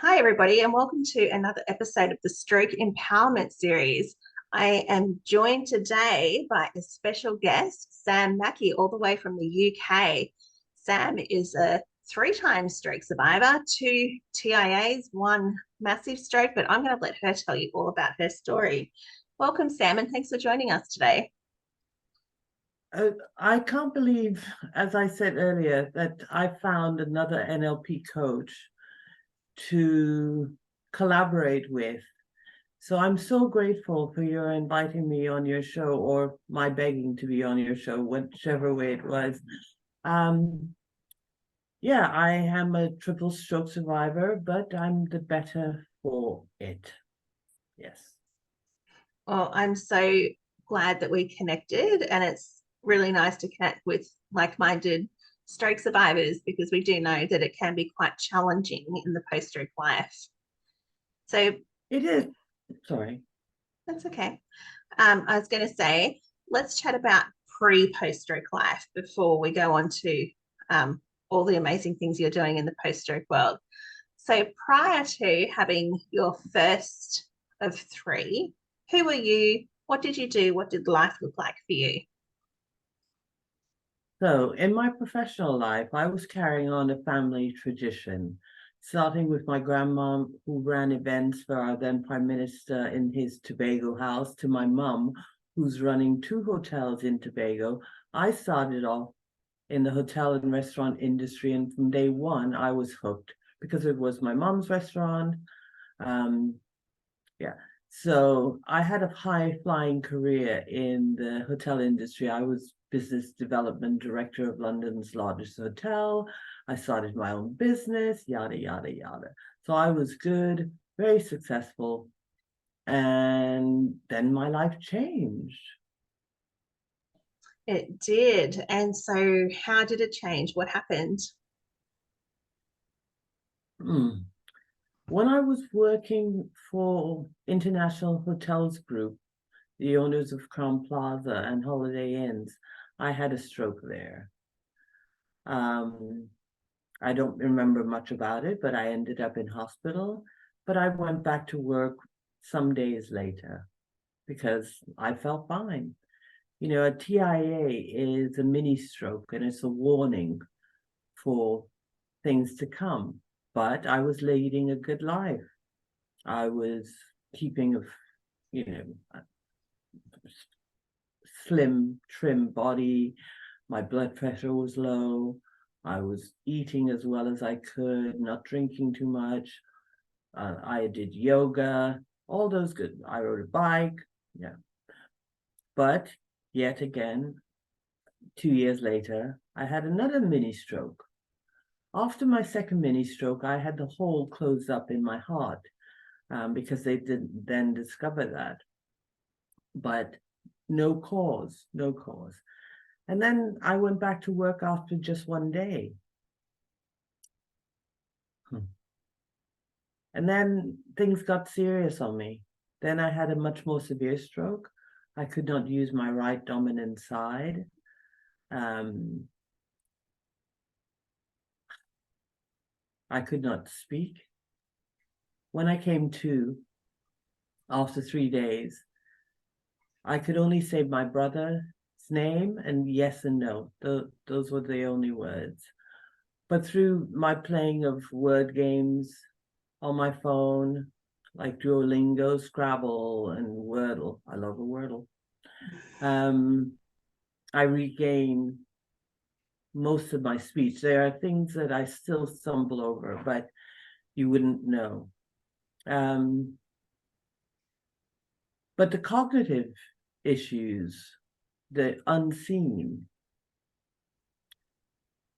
Hi, everybody, and welcome to another episode of the Stroke Empowerment Series. I am joined today by a special guest, Sam Mackey, all the way from the UK. Sam is a three-time stroke survivor, two TIAs, one massive stroke, but I'm going to let her tell you all about her story. Welcome, Sam, and thanks for joining us today. I can't believe, as I said earlier, that I found another NLP coach to collaborate with. So I'm so grateful for your inviting me on your show, or my begging to be on your show, whichever way it was. Um, yeah, I am a triple stroke survivor, but I'm the better for it. Yes. Well, I'm so glad that we connected, and it's really nice to connect with like-minded stroke survivors because we do know that it can be quite challenging in the post-stroke life. So It is. Sorry. that's okay. I was going to say, let's chat about pre-post-stroke life before we go on to all the amazing things you're doing in the post-stroke world. So prior to having your first of three, who were you? What did you do? What did life look like for you? So, in my professional life, I was carrying on a family tradition, starting with my grandma, who ran events for our then Prime Minister in his Tobago house, to my mum, who's running two hotels in Tobago. I started off in the hotel and restaurant industry, and from day one, I was hooked because it was my mom's restaurant. Um, yeah. So I had a high flying career in the hotel industry. I was business development director of London's largest hotel. I started my own business, yada, yada, yada. So I was good, very successful. And then my life changed. It did. And so, how did it change? What happened? Hmm. When I was working for International Hotels Group, the owners of Crown Plaza and Holiday Inns, I had a stroke there. Um, I don't remember much about it, but I ended up in hospital. But I went back to work some days later because I felt fine. You know, a TIA is a mini stroke and it's a warning for things to come. But I was leading a good life. I was keeping a, you know, a slim, trim body. My blood pressure was low. I was eating as well as I could, not drinking too much. I did yoga, all those good. I rode a bike, yeah. But yet again, 2 years later, I had another mini stroke. After my second mini stroke, I had the hole closed up in my heart because they didn't then discover that. But no cause, no cause. And then I went back to work after just one day. And then things got serious on me. Then I had a much more severe stroke. I could not use my right dominant side. Um, I could not speak. When I came to, after 3 days, I could only say my brother's name and yes and no. Those were the only words. But through my playing of word games on my phone, like Duolingo, Scrabble, and Wordle. I love a Wordle. I regain most of my speech. There are things that I still stumble over, but you wouldn't know. But the cognitive issues, the unseen,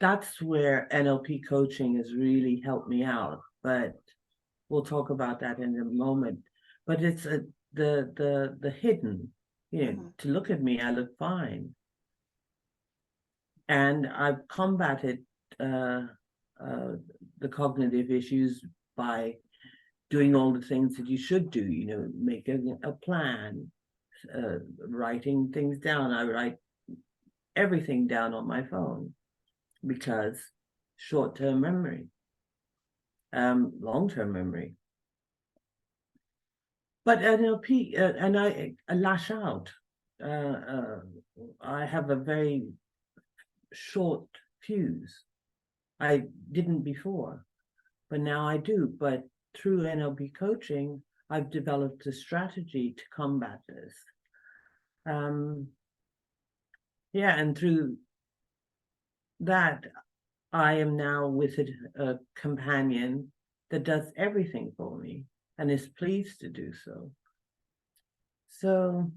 that's where NLP coaching has really helped me out. But we'll talk about that in a moment. But it's the hidden. You know, to look at me, I look fine, and I've combated uh, the cognitive issues by doing all the things that you should do. You know, making a plan, writing things down. I write everything down on my phone because short-term memory. long-term memory. But NLP, and I lash out. I have a very short fuse. I didn't before, but now I do. But through NLP coaching, I've developed a strategy to combat this. Yeah, and through that, I am now with a companion that does everything for me and is pleased to do so. So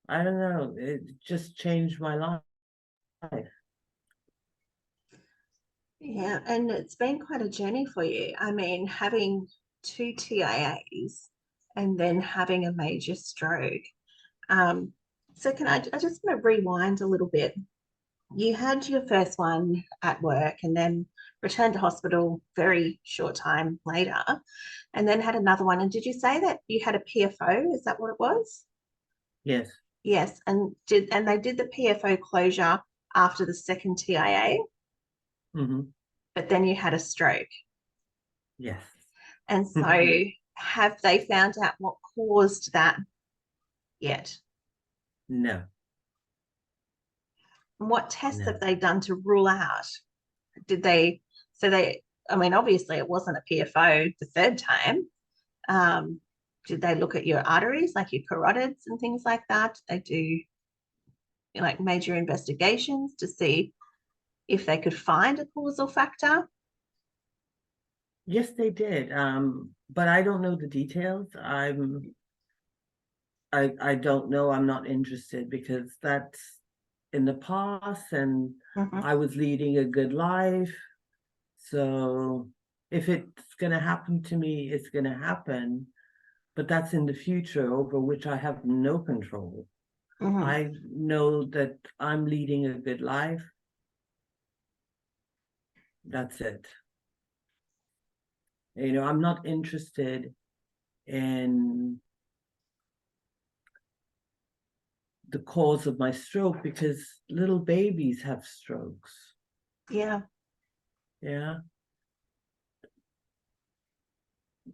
I don't know, it just changed my life. Yeah, and it's been quite a journey for you. I mean, having two TIAs and then having a major stroke. Um, so can I just want to rewind a little bit. You had your first one at work and then returned to hospital very short time later, and then had another one. And did you say that you had a PFO? Is that what it was? Yes. Yes, and they did the PFO closure after the second TIA, Mm-hmm. but then you had a stroke. Yes. And so have they found out what caused that yet? No, And what tests no. have they done to rule out? Did they, so they, I mean, obviously it wasn't a PFO the third time. Um, did they look at your arteries, like your carotids and things like that? They do, you know, like major investigations to see if they could find a causal factor. Yes, they did. But I don't know the details. I don't know. I'm not interested because that's in the past and Mhm, I was leading a good life. So if it's gonna happen to me, it's gonna happen. But that's in the future over which I have no control. mhm. I know that I'm leading a good life. That's it. I'm not interested in the cause of my stroke because little babies have strokes. Yeah. Yeah.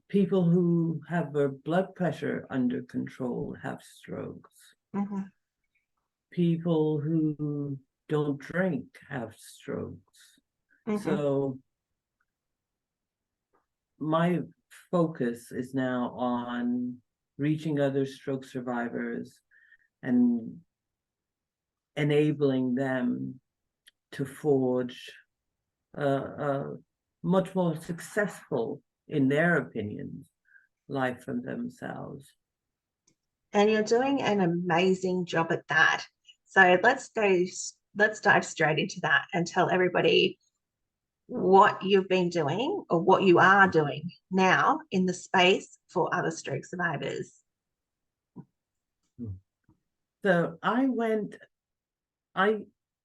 People who have their blood pressure under control have strokes. Mhm, People who don't drink have strokes. mhm. So my focus is now on reaching other stroke survivors and enabling them to forge a much more successful, in their opinions, life for themselves. And you're doing an amazing job at that. So let's dive straight into that and tell everybody what you've been doing or what you are doing now in the space for other stroke survivors. So I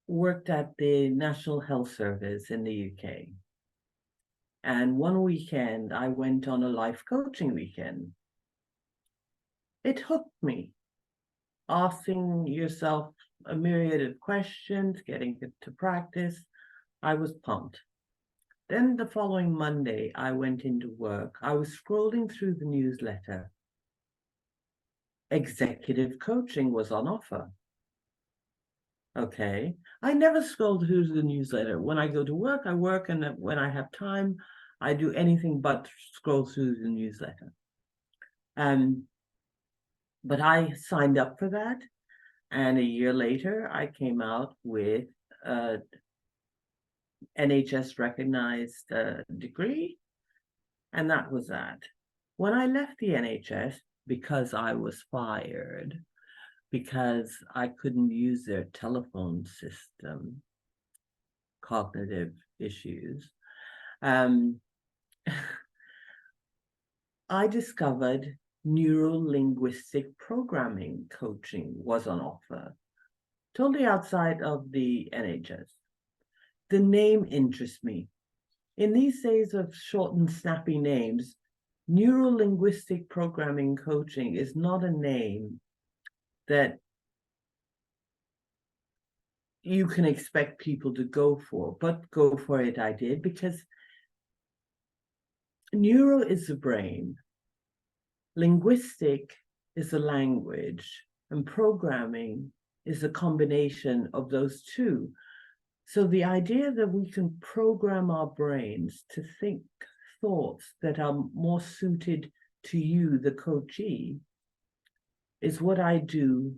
worked at the National Health Service in the UK. And one weekend, I went on a life coaching weekend. It hooked me, asking yourself a myriad of questions, getting it to practice. I was pumped. Then the following Monday, I went into work. I was scrolling through the newsletter. Executive coaching was on offer. Okay. I never scroll through the newsletter. When I go to work, I work, and when I have time, I do anything but scroll through the newsletter. But I signed up for that, and a year later, I came out with a NHS recognized degree, and that was that. When I left the NHS, because I was fired, because I couldn't use their telephone system, cognitive issues, um, I discovered neuro-linguistic programming coaching was on offer, totally outside of the NHS. The name interests me. In these days of short and snappy names, neuro-linguistic programming coaching is not a name that you can expect people to go for, but go for it I did because Neuro is the brain, linguistic is the language, and programming is a combination of those two. So the idea that we can program our brains to think thoughts that are more suited to you, the coachee, is what I do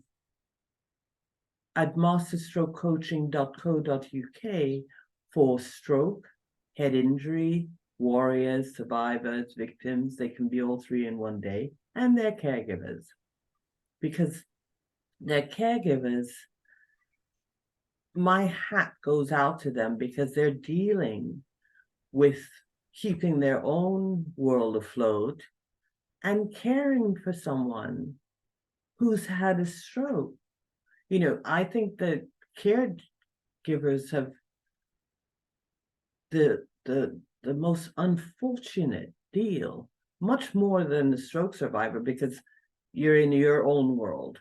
at masterstrokecoaching.co.uk for stroke, head injury, warriors, survivors, victims. They can be all three in one day, and their caregivers. Because their caregivers, my hat goes out to them because they're dealing with keeping their own world afloat and caring for someone who's had a stroke. You know, I think that caregivers have the most unfortunate deal, much more than the stroke survivor, because you're in your own world.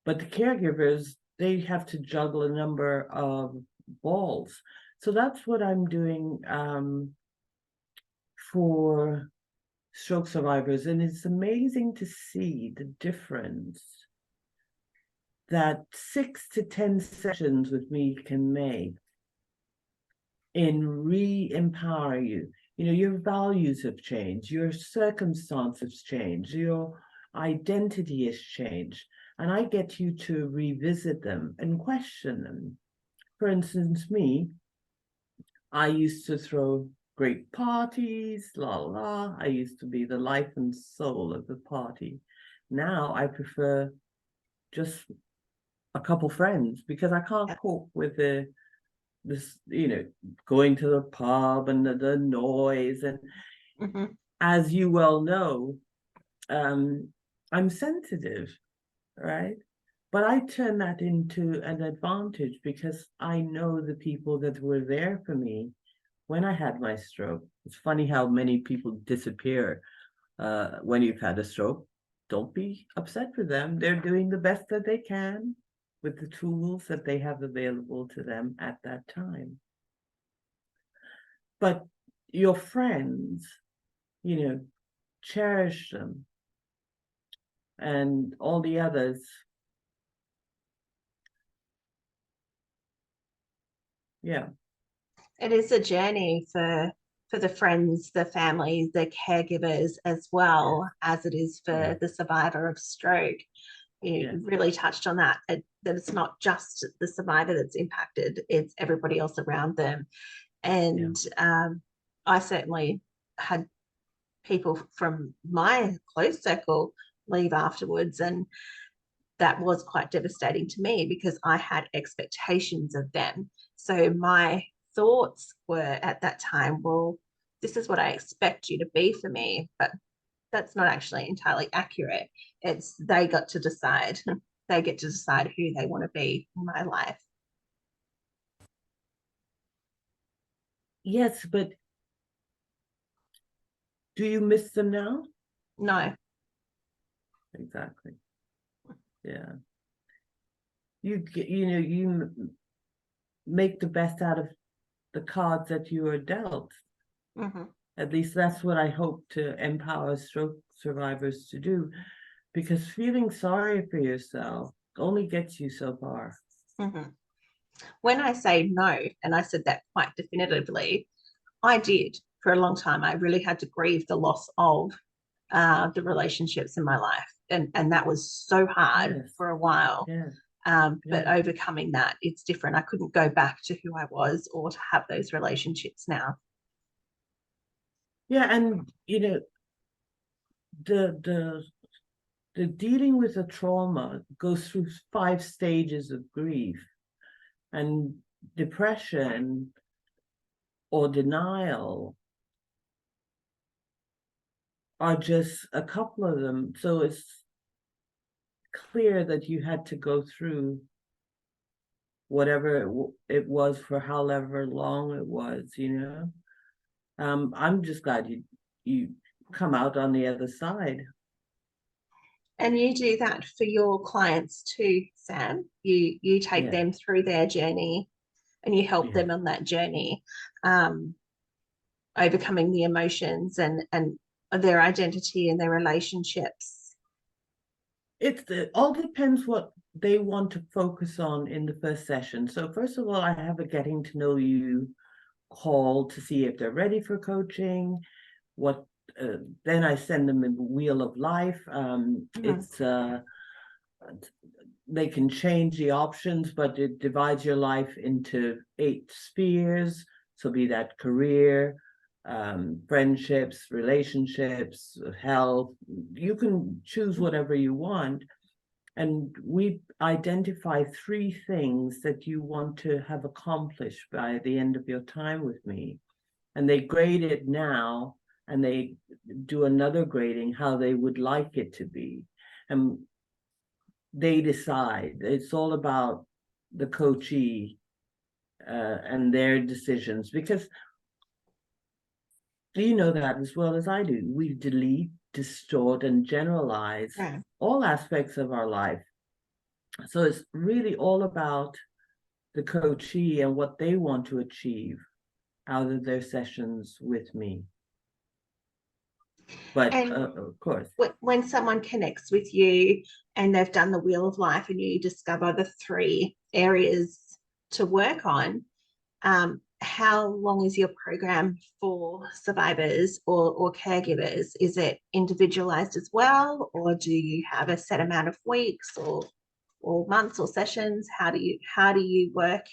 But the caregivers, they have to juggle a number of balls. So that's what I'm doing for stroke survivors. And it's amazing to see the difference that 6 to 10 sessions with me can make in re-empower you. You know, your values have changed, your circumstances change, your identity has changed, and I get you to revisit them and question them. For instance, me, I used to throw great parties, la la. I used to be the life and soul of the party. Now I prefer just a couple friends because I can't cope with this, you know, going to the pub and the noise. And as you well know, I'm sensitive, right? But I turn that into an advantage because I know the people that were there for me when I had my stroke. It's funny how many people disappear when you've had a stroke. Don't be upset with them. They're doing the best that they can with the tools that they have available to them at that time. But your friends, you know, cherish them, and all the others. Yeah. It is a journey for the friends, the families, the caregivers, as well as it is for the survivor of stroke. You really touched on that, that it's not just the survivor that's impacted, it's everybody else around them. And I certainly had people from my close circle leave afterwards, and that was quite devastating to me because I had expectations of them. So my thoughts were at that time, well, this is what I expect you to be for me, but that's not actually entirely accurate. It's they got to decide. They get to decide who they want to be in my life. Yes, but do you miss them now? No. Exactly. Yeah. You know, you make the best out of the cards that you are dealt. At least that's what I hope to empower stroke survivors to do, because feeling sorry for yourself only gets you so far. When I say no, and I said that quite definitively, I did for a long time. I really had to grieve the loss of the relationships in my life. And that was so hard for a while. But overcoming that, it's different. I couldn't go back to who I was or to have those relationships now. Yeah, and you know, the dealing with the trauma goes through 5 stages of grief, and depression or denial are just a couple of them. So it's clear that you had to go through whatever it was for however long it was, you know. I'm just glad you come out on the other side. And you do that for your clients too, Sam. You take them through their journey and you help them on that journey. overcoming the emotions and their identity and their relationships? It all depends what they want to focus on in the first session. So first of all, I have a getting to know you call to see if they're ready for coaching. What then I send them a wheel of life. It's they can change the options, but it divides your life into 8 spheres. So be that career, friendships, relationships, health. You can choose whatever you want. And we identify 3 things that you want to have accomplished by the end of your time with me. And they grade it now, and they do another grading how they would like it to be. And they decide. It's all about the coachee and their decisions, because you know that as well as I do. We delete, distort, and generalize all aspects of our life. So it's really all about the coachee and what they want to achieve out of their sessions with me. But And of course, when someone connects with you and they've done the wheel of life and you discover the 3 areas to work on, how long is your program for survivors or caregivers? Is it individualized as well, or do you have a set amount of weeks or months or sessions? How do you work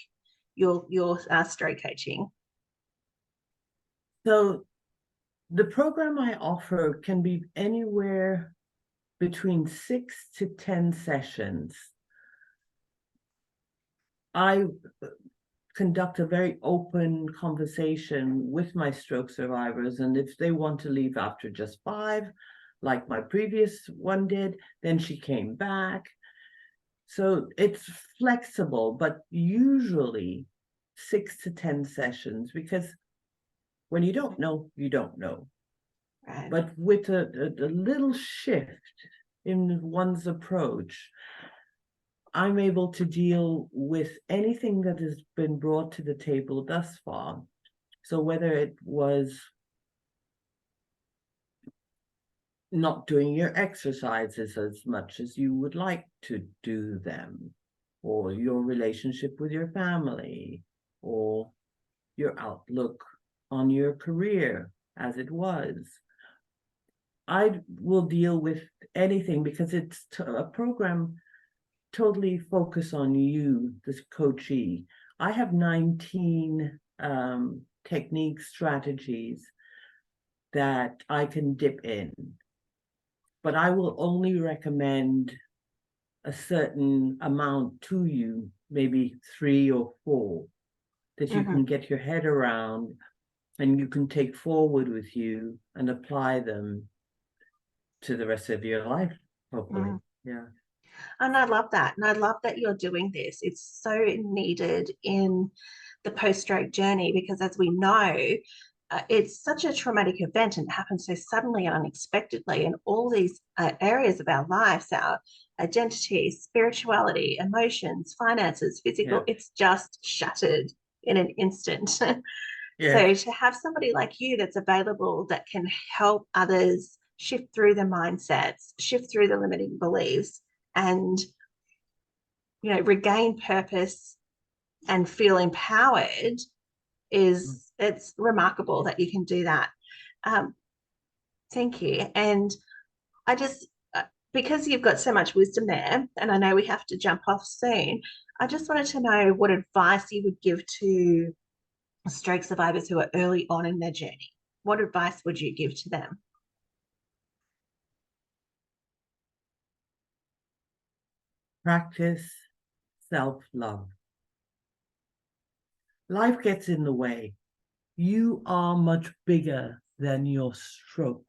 your stroke coaching? so the program I offer can be anywhere between 6 to 10 sessions. I conduct a very open conversation with my stroke survivors, and if they want to leave after just 5, like my previous one did, then she came back. So it's flexible, but usually 6 to 10 sessions, because when you don't know, you don't know. Right. But with a little shift in one's approach, I'm able to deal with anything that has been brought to the table thus far. So whether it was not doing your exercises as much as you would like to do them, or your relationship with your family, or your outlook on your career as it was, I will deal with anything, because it's a program totally focused on you, this coachee. I have 19 techniques, strategies that I can dip in, but I will only recommend a certain amount to you, maybe 3 or 4, that you can get your head around and you can take forward with you and apply them to the rest of your life, hopefully. Yeah. And I love that. And I love that you're doing this. It's so needed in the post-stroke journey because, as we know, it's such a traumatic event and it happens so suddenly and unexpectedly. And all these areas of our lives, our identity, spirituality, emotions, finances, physical, Yeah. it's just shattered in an instant. Yeah. So to have somebody like you that's available that can help others shift through the mindsets, shift through the limiting beliefs, and regain purpose and feel empowered is it's remarkable that you can do that. Um, thank you. And I just because you've got so much wisdom there, and I know we have to jump off soon. I just wanted to know what advice you would give to stroke survivors who are early on in their journey. What advice would you give to them? Practice self-love. Life gets in the way. You are much bigger than your stroke.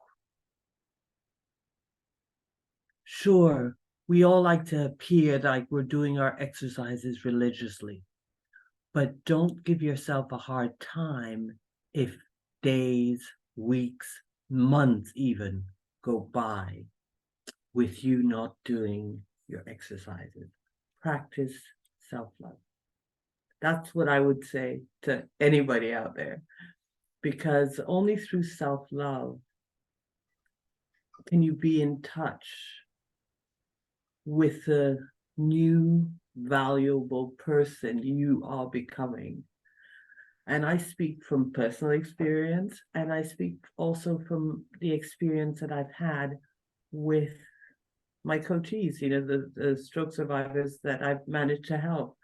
Sure, we all like to appear like we're doing our exercises religiously, but don't give yourself a hard time if days, weeks, months even go by with you not doing your exercises. Practice self-love. That's what I would say to anybody out there. because only through self-love can you be in touch with the new valuable person you are becoming. And I speak from personal experience, and I speak also from the experience that I've had with my coachees, the stroke survivors that I've managed to help.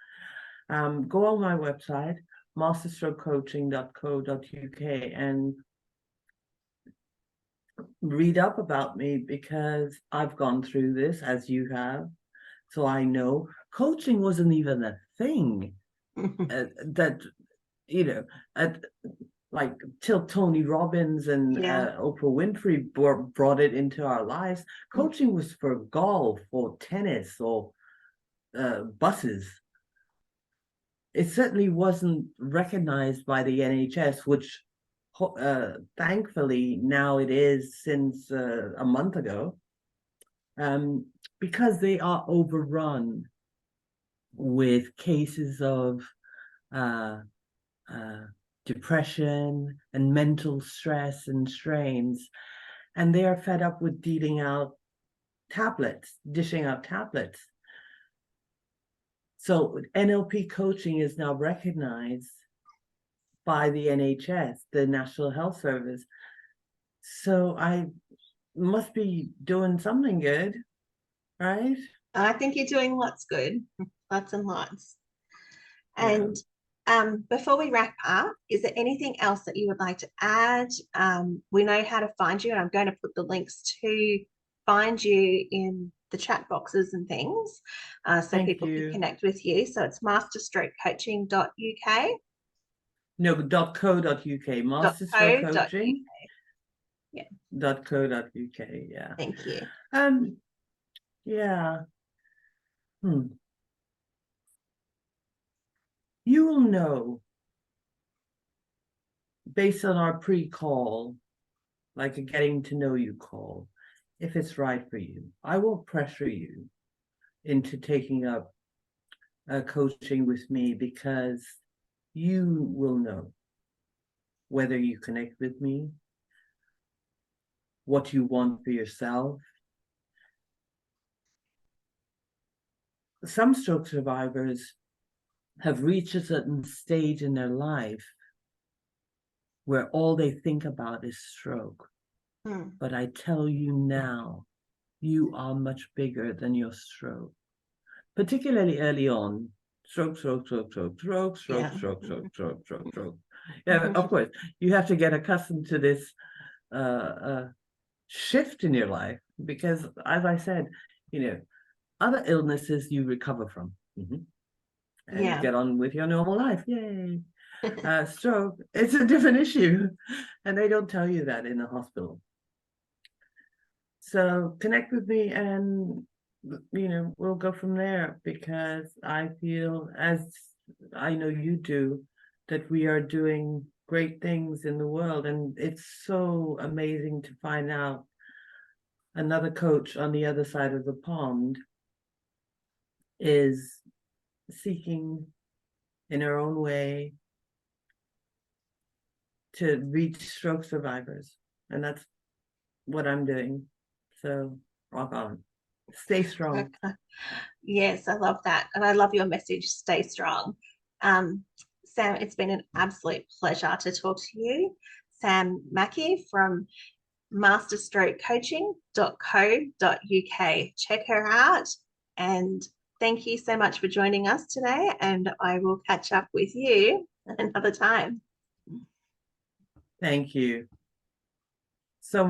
Go on my website, masterstrokecoaching.co.uk, and read up about me, because I've gone through this as you have. So I know coaching wasn't even a thing that, like till Tony Robbins and Yeah. Oprah Winfrey brought it into our lives. Coaching was for golf or tennis or buses. It certainly wasn't recognized by the NHS, which thankfully now it is since a month ago, because they are overrun with cases of uh, uh, depression and mental stress and strains, and they are fed up with dishing out tablets. So NLP coaching is now recognized by the NHS, the National Health Service. So I must be doing something good, right? I think you're doing lots good, lots and lots. Yeah. And before we wrap up, is there anything else that you would like to add? We know how to find you, and I'm going to put the links to find you in the chat boxes and things, so Thank people can you. connect with you. So it's masterstrokecoaching.uk. No, .co.uk, Masterstroke .co.uk. Coaching. Yeah. .co.uk, yeah. Thank you. Yeah. You will know based on our pre-call, like a getting to know you call, if it's right for you. I won't pressure you into taking up coaching with me, because you will know whether you connect with me, what you want for yourself. Some stroke survivors have reached a certain stage in their life where all they think about is stroke. But I tell you now, you are much bigger than your stroke, particularly early on. Stroke. Yeah, of course, you have to get accustomed to this shift in your life, because, as I said, other illnesses you recover from, and you get on with your normal life. Yay. Stroke, it's a different issue, and they don't tell you that in the hospital. So connect with me, and we'll go from there, because I feel, as I know you do, that we are doing great things in the world, and it's so amazing to find out another coach on the other side of the pond is seeking in her own way to reach stroke survivors, and that's what I'm doing. So rock on. Stay strong. Yes, I love that. And I love your message, stay strong. Sam, it's been an absolute pleasure to talk to you. Sam Mackey from masterstrokecoaching.co.uk. Check her out. And thank you so much for joining us today. And I will catch up with you another time. Thank you so much.